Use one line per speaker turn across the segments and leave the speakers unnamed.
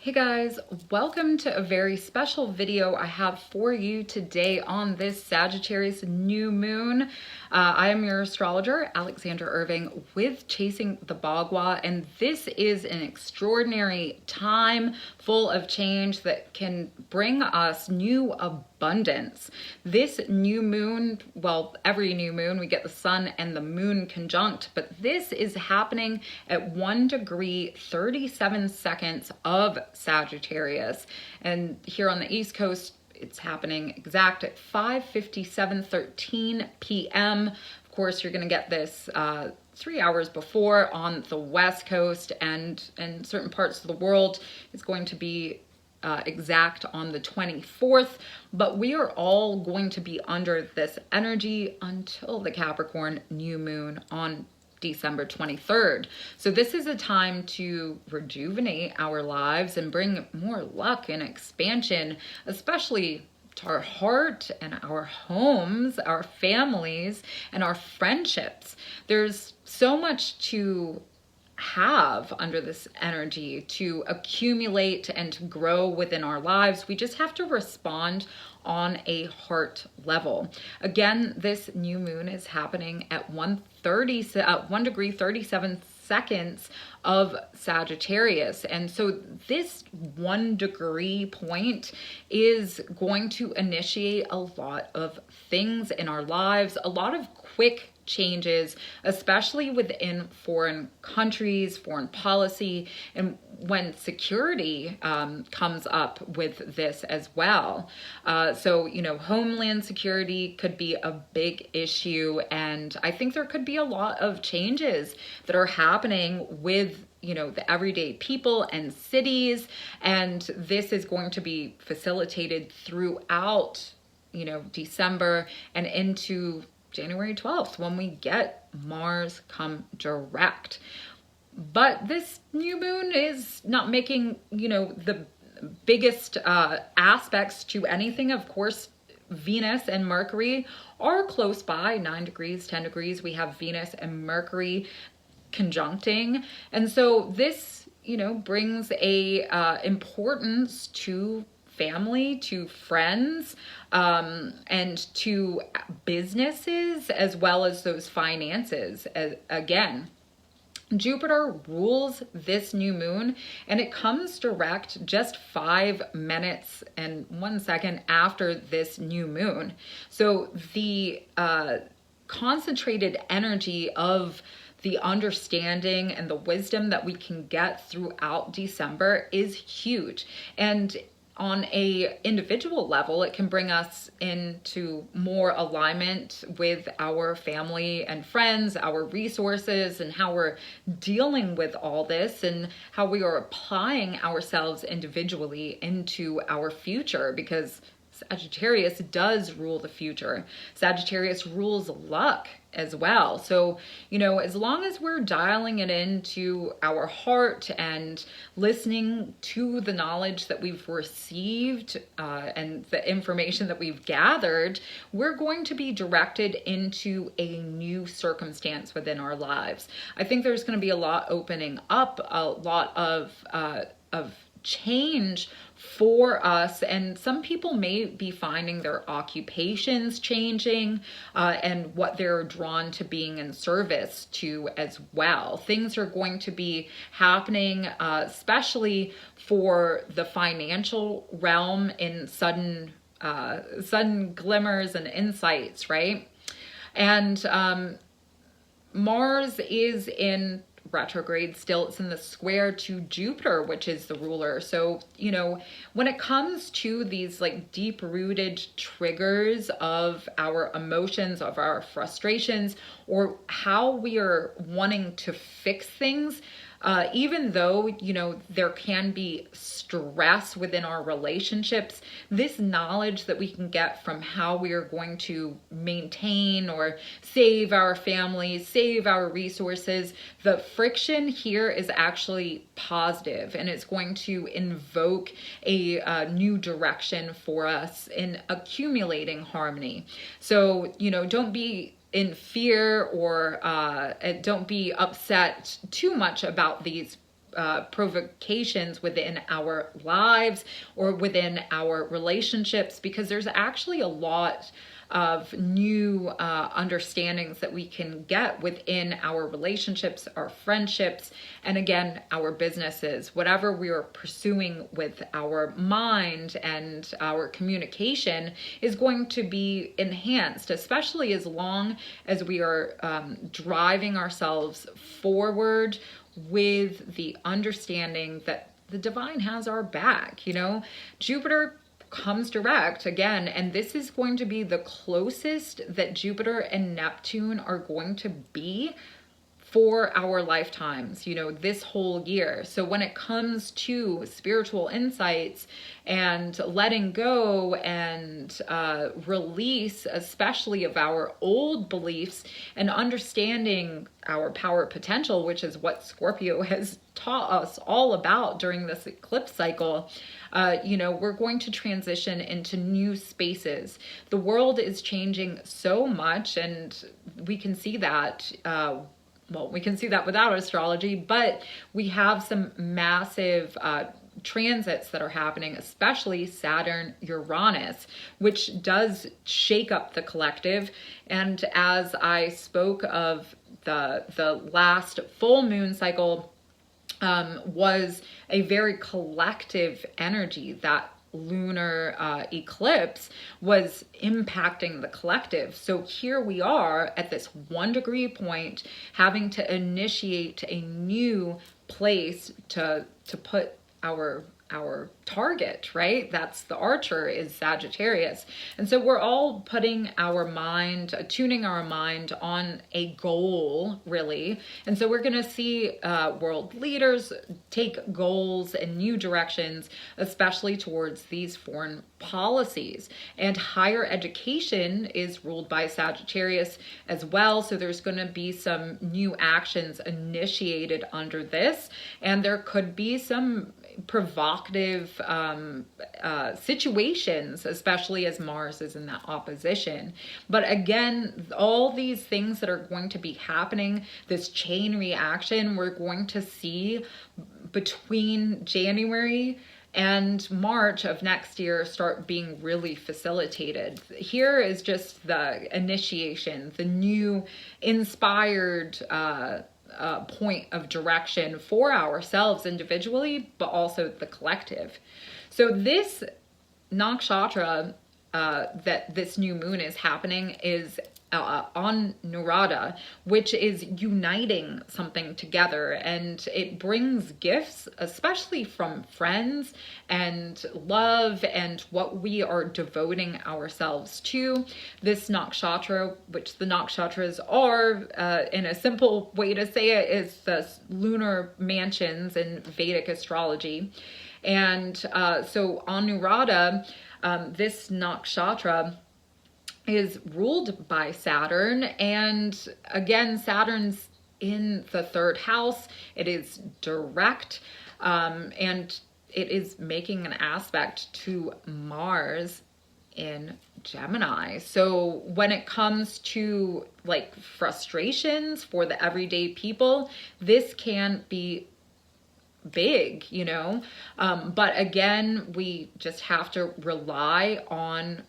Hey guys, welcome to a very special video I have for you today on this Sagittarius New Moon. I am your astrologer, Alexandra Irving, with Chasing the Bagua, and this is an extraordinary time full of change that can bring us new abundance. This new moon, well, every new moon we get the sun and the moon conjunct, but this is happening at 1 degree 37 seconds of Sagittarius. And here on the East Coast, it's happening exact at 5:57:13 p.m. Of course, you're going to get this 3 hours before on the West Coast, and in certain parts of the world, it's going to be exact on the 24th, but we are all going to be under this energy until the Capricorn new moon on December 23rd. So this is a time to rejuvenate our lives and bring more luck and expansion, especially to our heart and our homes, our families, and our friendships. There's so much to have under this energy to accumulate and to grow within our lives. We just have to respond on a heart level. Again, this new moon is happening at 1 degree 37 seconds of Sagittarius. And so this 1 degree point is going to initiate a lot of things in our lives, a lot of quick changes, especially within foreign countries, foreign policy, and when security comes up with this as well. So, homeland security could be a big issue. And I think there could be a lot of changes that are happening with the everyday people and cities. And this is going to be facilitated throughout, December and into January 12th, when we get Mars come direct. But this new moon is not making, the biggest aspects to anything. Of course, Venus and Mercury are close by, 9 degrees, 10 degrees. We have Venus and Mercury conjuncting. And so this, brings a importance to family, to friends, and to businesses, as well as those finances. Again, Jupiter rules this new moon, and it comes direct just 5 minutes and 1 second after this new moon. So the concentrated energy of the understanding and the wisdom that we can get throughout December is huge. And on a individual level, it can bring us into more alignment with our family and friends, our resources, and how we're dealing with all this and how we are applying ourselves individually into our future, because Sagittarius does rule the future. Sagittarius rules luck as well. So, as long as we're dialing it into our heart and listening to the knowledge that we've received and the information that we've gathered, we're going to be directed into a new circumstance within our lives. I think there's going to be a lot opening up, a lot of change for us, and some people may be finding their occupations changing and what they're drawn to being in service to as well. Things are going to be happening, especially for the financial realm, in sudden glimmers and insights, right? And Mars is in retrograde still. It's in the square to Jupiter, which is the ruler. So, when it comes to these deep rooted triggers of our emotions, of our frustrations, or how we are wanting to fix things, even though, there can be stress within our relationships, this knowledge that we can get from how we are going to maintain or save our families, save our resources, the friction here is actually positive, and it's going to invoke a new direction for us in accumulating harmony. So, don't be in fear or don't be upset too much about these provocations within our lives or within our relationships, because there's actually a lot of new understandings that we can get within our relationships, our friendships, and again, our businesses. Whatever we are pursuing with our mind and our communication is going to be enhanced, especially as long as we are driving ourselves forward with the understanding that the divine has our back. Jupiter comes direct again, and this is going to be the closest that Jupiter and Neptune are going to be for our lifetimes, this whole year. So when it comes to spiritual insights and letting go and release, especially of our old beliefs, and understanding our power potential, which is what Scorpio has taught us all about during this eclipse cycle, we're going to transition into new spaces. The world is changing so much, and we can see that we can see that without astrology, but we have some massive transits that are happening, especially Saturn, Uranus, which does shake up the collective. And as I spoke of, the last full moon cycle was a very collective energy. That lunar eclipse was impacting the collective. So here we are at this 1 degree point, having to initiate a new place to put our target, right? That's the Archer, is Sagittarius. And so we're all putting our mind, tuning our mind on a goal, really. And so we're going to see world leaders take goals and new directions, especially towards these foreign policies. And higher education is ruled by Sagittarius as well. So there's going to be some new actions initiated under this. And there could be some provocative situations, especially as Mars is in that opposition. But again, all these things that are going to be happening, this chain reaction, we're going to see between January and March of next year start being really facilitated. Here is just the initiation, the new inspired point of direction for ourselves individually, but also the collective. So this nakshatra that this new moon is happening is on Nurada, which is uniting something together, and it brings gifts, especially from friends and love and what we are devoting ourselves to. This nakshatra, which the nakshatras are, in a simple way to say it, is the lunar mansions in Vedic astrology. And so on Nurada, this nakshatra is ruled by Saturn, and again, Saturn's in the 3rd house. It is direct, and it is making an aspect to Mars in Gemini. So when it comes to like frustrations for the everyday people, this can be big, but again, we just have to rely on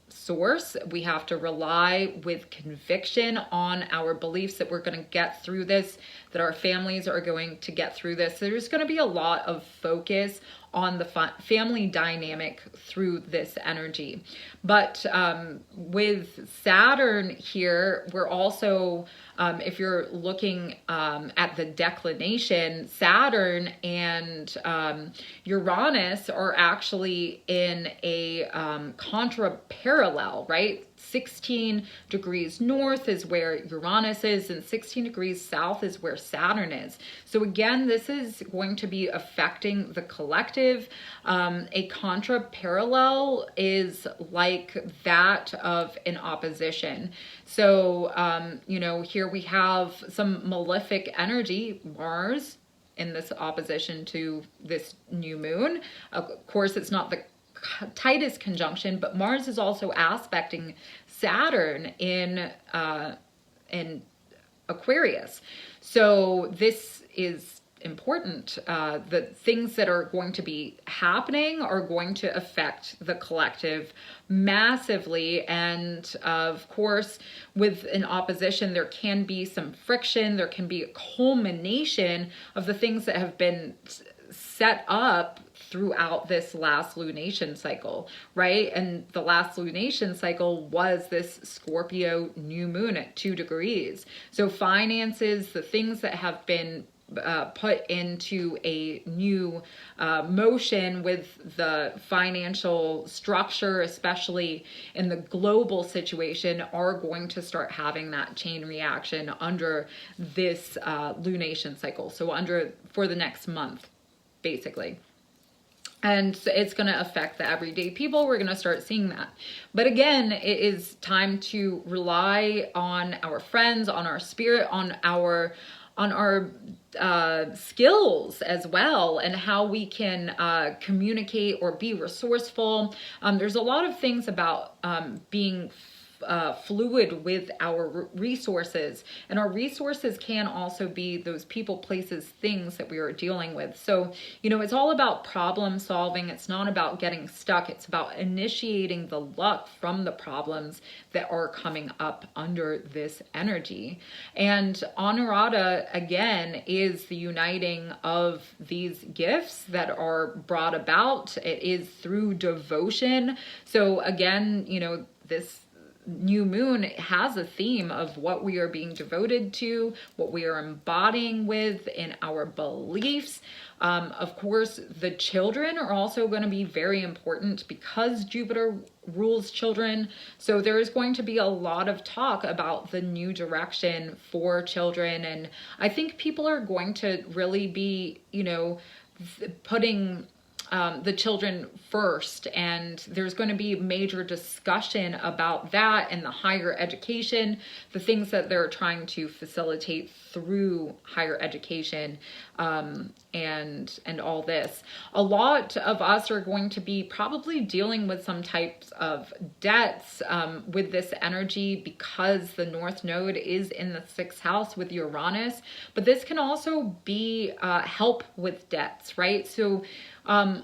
source. We have to rely with conviction on our beliefs that we're going to get through this, that our families are going to get through this. There's going to be a lot of focus on the family dynamic through this energy. But with Saturn here, we're also, if you're looking at the declination, Saturn and Uranus are actually in a contra parallel, right? 16 degrees north is where Uranus is, and 16 degrees south is where Saturn is. So again, this is going to be affecting the collective. A contra parallel is like that of an opposition. So, here we have some malefic energy, Mars, in this opposition to this new moon. Of course, it's not the tightest conjunction, but Mars is also aspecting Saturn in Aquarius. So this is important. The things that are going to be happening are going to affect the collective massively. And of course, with an opposition, there can be some friction. There can be a culmination of the things that have been set up throughout this last lunation cycle, right? And the last lunation cycle was this Scorpio new moon at 2 degrees. So finances, the things that have been put into a new motion with the financial structure, especially in the global situation, are going to start having that chain reaction under this lunation cycle. So for the next month, basically. And it's going to affect the everyday people. We're going to start seeing that. But again, it is time to rely on our friends, on our spirit, on our skills as well, and how we can communicate or be resourceful. There's a lot of things about being fluid with our resources, and our resources can also be those people, places, things that we are dealing with. So, it's all about problem solving. It's not about getting stuck. It's about initiating the luck from the problems that are coming up under this energy. And Honorata, again, is the uniting of these gifts that are brought about. It is through devotion. So again, this new moon has a theme of what we are being devoted to, what we are embodying with in our beliefs. Of course, the children are also going to be very important because Jupiter rules children. So there is going to be a lot of talk about the new direction for children. And I think people are going to really be, putting the children first, and there's going to be major discussion about that and the higher education, the things that they're trying to facilitate through higher education, and all this. A lot of us are going to be probably dealing with some types of debts with this energy, because the North Node is in the 6th house with Uranus, but this can also be help with debts, right? So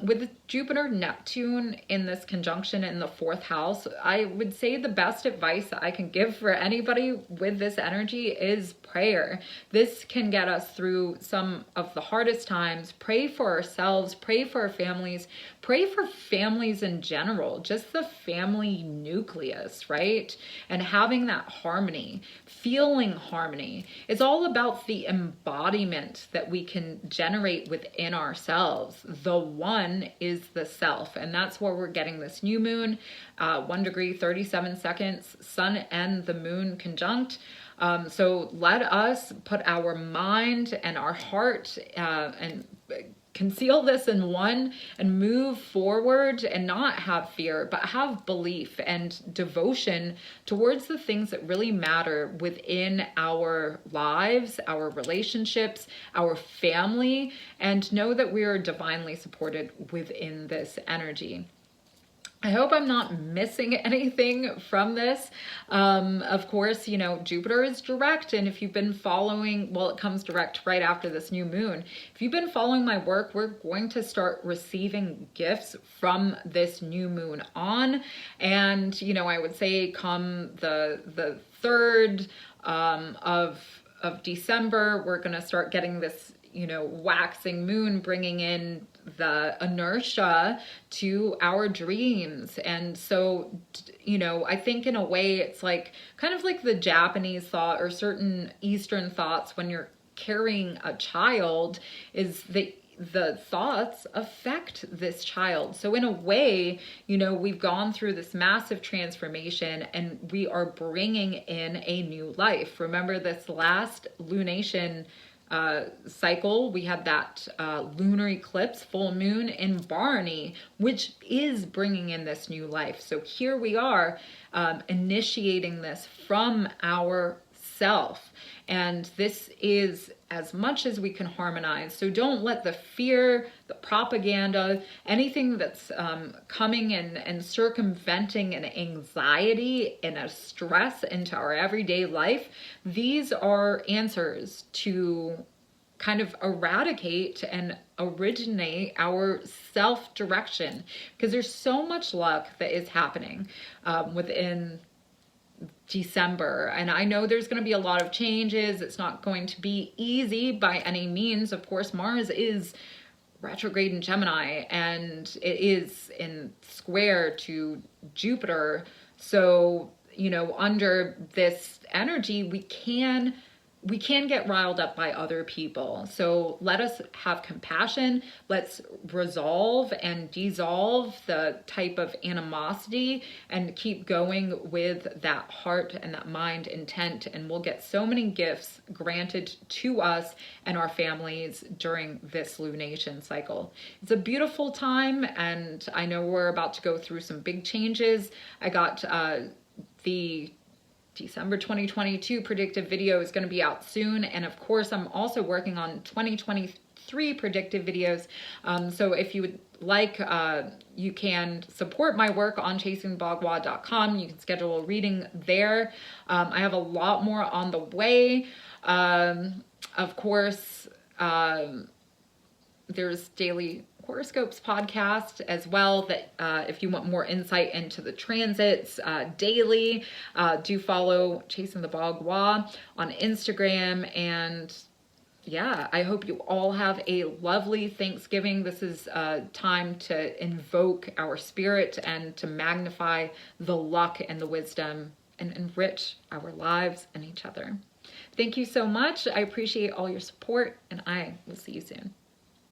with Jupiter Neptune in this conjunction in the 4th house, I would say the best advice that I can give for anybody with this energy is prayer. This can get us through some of the hardest times. Pray for ourselves, pray for our families, pray for families in general, just the family nucleus, right? And having that harmony, feeling harmony. It's all about the embodiment that we can generate within ourselves. The one is the self, and that's where we're getting this new moon, 1 degree 37 seconds, sun and the moon conjunct. So let us put our mind and our heart and conceal this in one and move forward, and not have fear, but have belief and devotion towards the things that really matter within our lives, our relationships, our family, and know that we are divinely supported within this energy. I hope I'm not missing anything from this. Of course, Jupiter is direct, and if you've been following, well, it comes direct right after this new moon. If you've been following my work, we're going to start receiving gifts from this new moon on. And, I would say come the 3rd of December, we're going to start getting this, waxing moon, bringing in the inertia to our dreams. And so, I think in a way it's like kind of like the Japanese thought or certain Eastern thoughts when you're carrying a child, is that the thoughts affect this child. So in a way, we've gone through this massive transformation and we are bringing in a new life. Remember this last lunation cycle, we had that lunar eclipse, full moon in Barney, which is bringing in this new life. So here we are initiating this from our self. And this is as much as we can harmonize. So don't let the fear, the propaganda, anything that's coming and circumventing an anxiety and a stress into our everyday life, these are answers to kind of eradicate and originate our self-direction, because there's so much luck that is happening within December. And I know there's going to be a lot of changes. It's not going to be easy by any means. Of course, Mars is retrograde in Gemini, and it is in square to Jupiter. So, you know, under this energy, we can get riled up by other people. So let us have compassion. Let's resolve and dissolve the type of animosity and keep going with that heart and that mind intent. And we'll get so many gifts granted to us and our families during this lunation cycle. It's a beautiful time, and I know we're about to go through some big changes. I got the December 2022 predictive video is going to be out soon. And of course, I'm also working on 2023 predictive videos. So if you would like, you can support my work on chasingthebagua.com. You can schedule a reading there. I have a lot more on the way. Of course, there's daily horoscopes podcast as well, that if you want more insight into the transits daily, do follow Chasing the Bagua on Instagram. And yeah, I hope you all have a lovely Thanksgiving. This is time to invoke our spirit and to magnify the luck and the wisdom and enrich our lives and each other. Thank you so much. I appreciate all your support, and I will see you soon.